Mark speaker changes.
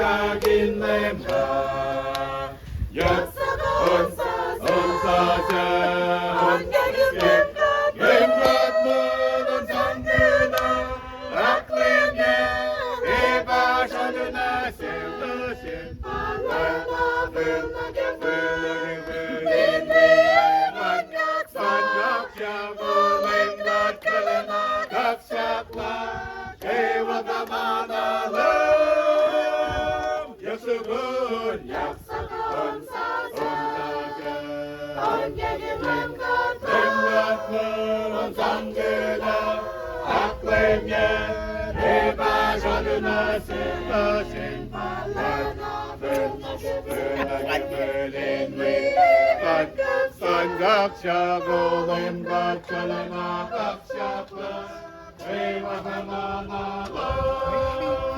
Speaker 1: 반짝이는가 역사사 Emgat bunun sandığına Aklımya bir başadına sevdasın Allah'ına Dinleyen sancak yavrum emgat kılına Kapsakla eyvallah manalım Yasukun yaksakun Emgatın sandığına Aklımya bir başadına sevdasın Sancak olayım bakkalına kapşakla Eyvah aman Allah